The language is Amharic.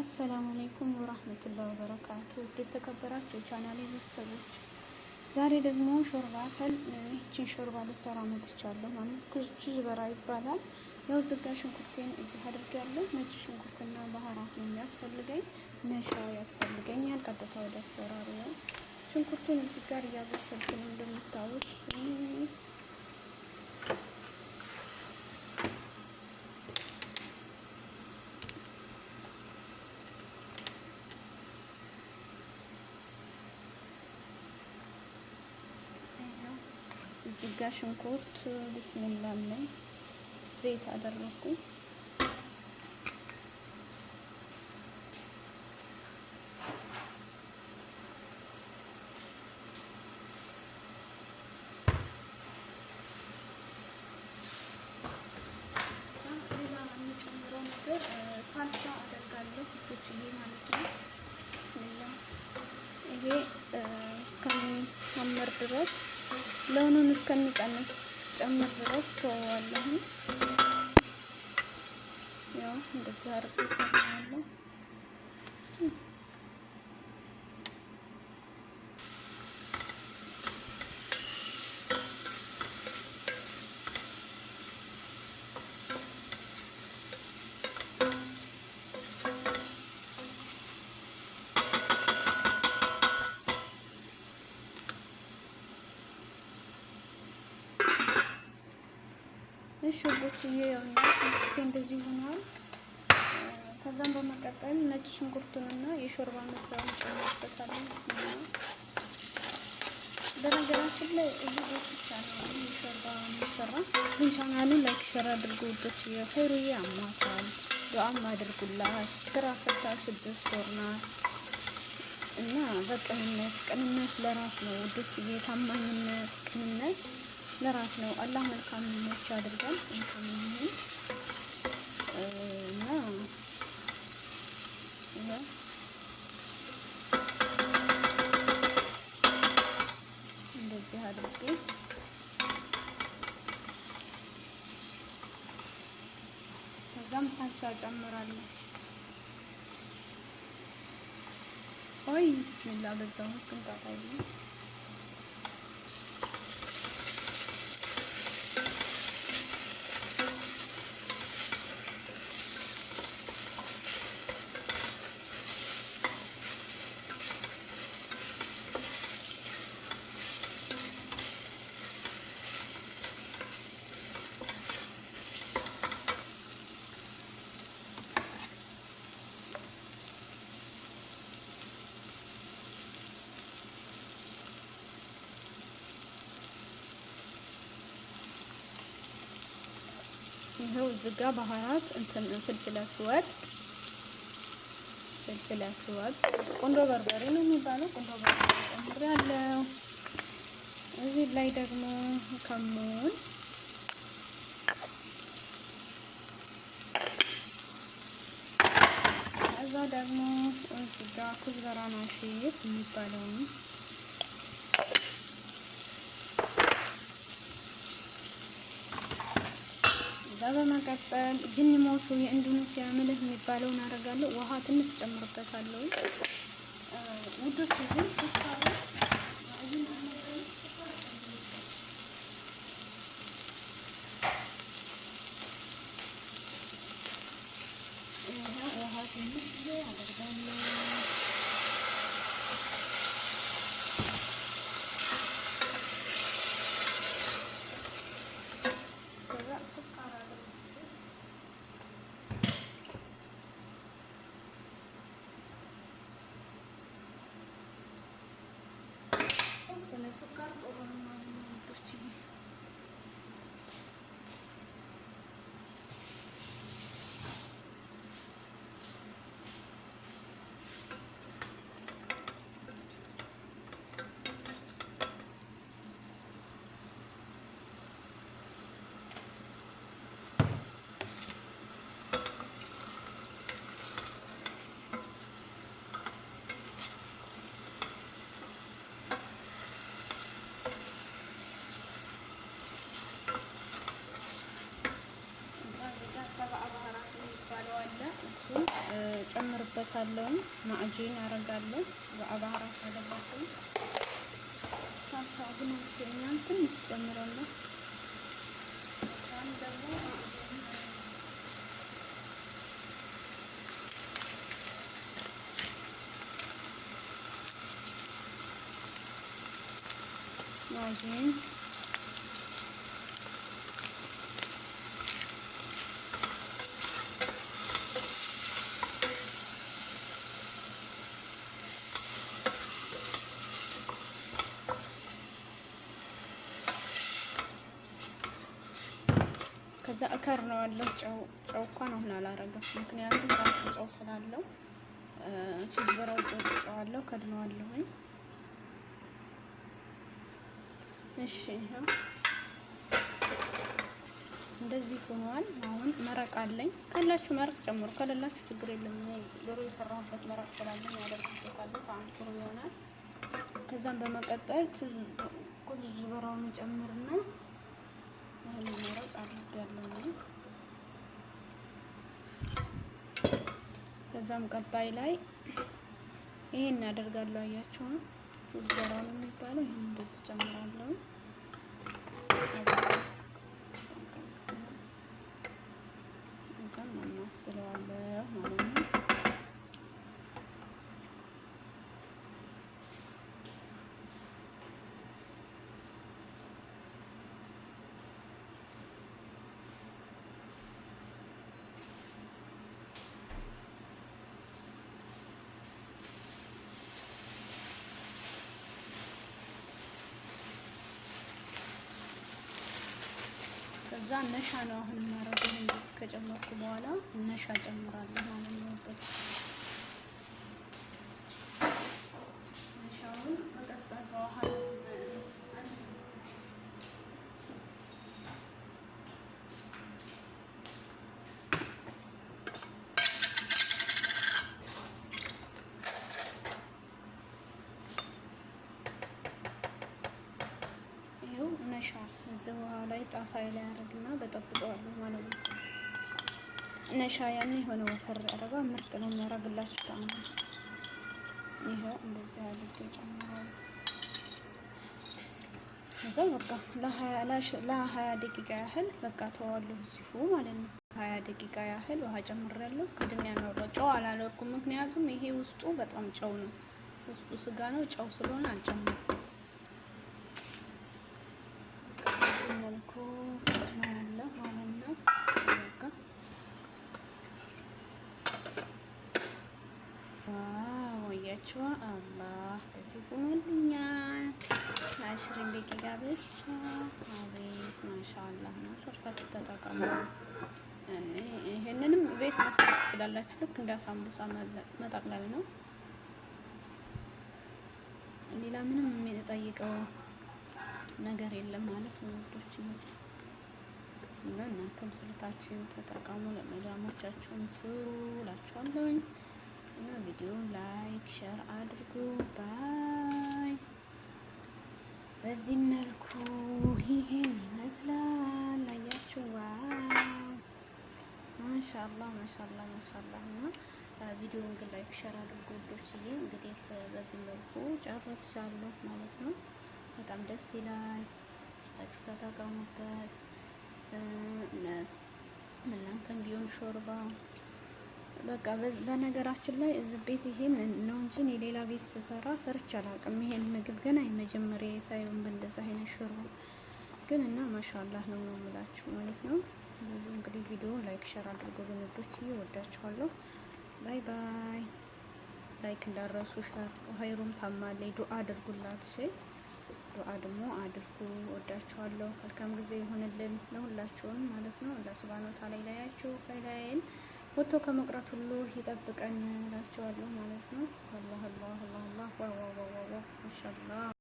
አሰላሙ አለይኩም ወራህመቱላሂ ወበረካቱ። የተከበራችሁ ቻናሌ ቤተሰቦች ዛሬ ደግሞ ሾርባ ይህችን ሾርባ ልሰራ መጥቻለሁ። ማለት ኩዝበራ ይባላል። ያው ዝጋ ሽንኩርቴን እዚህ አድርጌያለሁ። ነጭ ሽንኩርትና ባህራት ነው የሚያስፈልገኝ። ነሻ ያስፈልገኛል። ቀጥታ ወደ አሰራሩ ነው። ሽንኩርቱን እዚህ ጋር እያበሰልኩ ነው እንደምታዩት። እዚህ ጋር ሽንኩርት ቢስሚላህ ላይ ዘይት አደረኩ። ሌላ የምጨምረው ነገር ሳልሳ አደርጋለሁ ብቻዬ ማለት ነው። ቢስሚላህ ይሄ እስከሚሐመር ድረስ ለውኑን እስከሚቀንስ ጨምር ድረስ ተወዋለሁ። ያው እንደዚህ አድርጌ ተዋለሁ። እሺ ወዶችዬ ያውና እንደዚህ ሆኗል። ከዛም በመቀጠል ነጭ ሽንኩርቱንና የሾርባ መስሪያውን ጨምርበታለሁ። በነገራችን ላይ እዚህ ቤት ብቻ ነው የሾርባ የሚሰራ። ግን ቻናሉን ላይክ ሸር አድርጉ ወዶችዬ። ኸይሩዬ አሟታል፣ ዱዓም አድርጉላት። ስራ ፈታ 6 ወር ናት እና ቅንነት ለራስ ነው ወዶችዬ። ታማኝነት፣ ቅንነት ለራስ ነው። አላህ መልካም ምኞች ያድርጋል እንሰማለን እና እንደዚህ አድርጌ ከዛም ሳልሳ ጨምራለሁ። ኦይ ቢስሚላህ በዛው ቅንጣጣይ ይሄው እዚህ ጋር ባህራት ፍልፍል አስወድ ቁንዶ በርበሬ ነው የሚባለው። ቁንዶ በርበሬ ጨምሬያለሁ። እዚህ ላይ ደግሞ ከሙን፣ ከዛ ደግሞ እዚህ ጋር ኩዝበራ ናሽት የሚባለው በመቀጠል ጅኒ ሞቱ የኢንዶኔሲያ ምልህ የሚባለውን አደርጋለሁ። ውሃ ትንሽ ጨምርበታለሁ ውዶች። ግን ተስፋው ውሃ ትንሽ አደርጋለሁ። ስኳር ጥሩ ነው ማለት ነው ወዶች። ጨምርበታለሁ። ማዕጂን አረጋለሁ። በአባራት አደረኩኝ። ሳልሳ ግን ወስኛል። ትንሽ ጨምራለሁ። አሁን ደግሞ ማዕጂን ከዛ እከርነዋለሁ። ጨው እንኳን አሁን አላረገም፣ ምክንያቱም ራሱ ጨው ስላለው ቺዝበራው ጨዋለሁ። ከድነዋለሁ። እሺ ይሄው እንደዚህ ሆኗል። አሁን መረቅ አለኝ። ካላችሁ መረቅ ጨምሩ፣ ከሌላችሁ ችግር የለም። ዶሮ የሰራሁበት መረቅ ስላለኝ ያደርግበታለሁ። በአንድ ጥሩ ይሆናል። ከዛም በመቀጠል ቺዝበራውን ጨምርና ይሄን መረቅ አድርጋለሁ። ከዛም ቀጣይ ላይ ይሄን አደርጋለሁ። አያችሁ ቺዝበራውን የሚባለው ይሄን እንደዚህ ጨምራለሁ። ስለዋለሁ ማለት ነው። ከዛ ነሻ ነው አሁን ማረገው። እንደዚህ ከጨመርኩ በኋላ ነሻ ጨምራለሁ ማለት ነው። ነሻውን በቀዝቃዛ ውሃ ነሻ እዚህ ውሃ ላይ ጣሳይ ላይ አደርግና በጠብጠዋለሁ ማለት ነው። ነሻ ያን የሆነ ወፈር ያደርጋ ምርጥ ነው የሚያደርግላችሁ ጣዕም። ይሄው እንደዚህ አድርጌ ጨምራለሁ። ከዛ በቃ ለ20 ደቂቃ ያህል በቃ ተዋለሁ እዚሁ ማለት ነው። 20 ደቂቃ ያህል ውሃ ጨምሬያለሁ። ከድን ያኖረው ጨው አላደረኩም፣ ምክንያቱም ይሄ ውስጡ በጣም ጨው ነው። ውስጡ ስጋ ነው፣ ጨው ስለሆነ አልጨምርም። መልኩ ያለ ማለት ነው። ዋው ወያችሁ አላህ ደስ ይሆንልኛል። ለ20 ደቂቃ ብቻ። አቤት ማሻአላህ ነው። ሰርታችሁ ተጠቀሙ። ይሄንንም ቤት መስራት ትችላላችሁ። ልክ እንደ ሳምቡሳ መጠቅለል ነው። ሌላ ምንም የሚጠይቀው ነገር የለም ማለት ነው ውዶች። እና እናንተም ስልታችሁን ተጠቀሙ፣ ለመዳሞቻችሁም ስሩ እላችኋለሁኝ። እና ቪዲዮውን ላይክ ሼር አድርጉ። ባይ። በዚህ መልኩ ይሄን ይመስላል። አያችሁ? ዋው ማሻአላህ ማሻአላህ ማሻአላህ። እና ቪዲዮውን ግን ላይክ ሼር አድርጉ ውዶች። እንግዲህ በዚህ መልኩ ጨርሻለሁ ማለት ነው። በጣም ደስ ይላል። ታችሁ ተጠቀሙበት። እናንተም ቢሆን ሾርባ በቃ በነገራችን ላይ እዚህ ቤት ይሄን ነው እንጂ የሌላ ቤት ስሰራ ሰርቼ አላውቅም። ይሄን ምግብ ገና የመጀመሪያ ሳይሆን በእንደዛ አይነት ሾርባ ግን እና ማሻአላህ ነው የምላችሁ ማለት ነው። እንግዲህ ቪዲዮ ላይክ ሼር አድርጉ ወንዶች፣ እወዳችኋለሁ። ባይ ባይ። ላይክ እንዳረሱ ሼር ሀይሩም ታማለይ ዱአ አድርጉላት። እሺ ዱአ ደግሞ አድርጉ። ወዳችኋለሁ። መልካም ጊዜ ይሆንልን ለሁላችሁም ማለት ነው። አላህ ሱብሃነሁ ወተዓላ ይለያችሁ፣ ኸይራን ወጥቶ ከመቅረት ሁሉ ይጠብቀን እላችኋለሁ ማለት ነው። አላህ አላህ አላህ አላህ ዋው ዋው ዋው ማሻአላህ።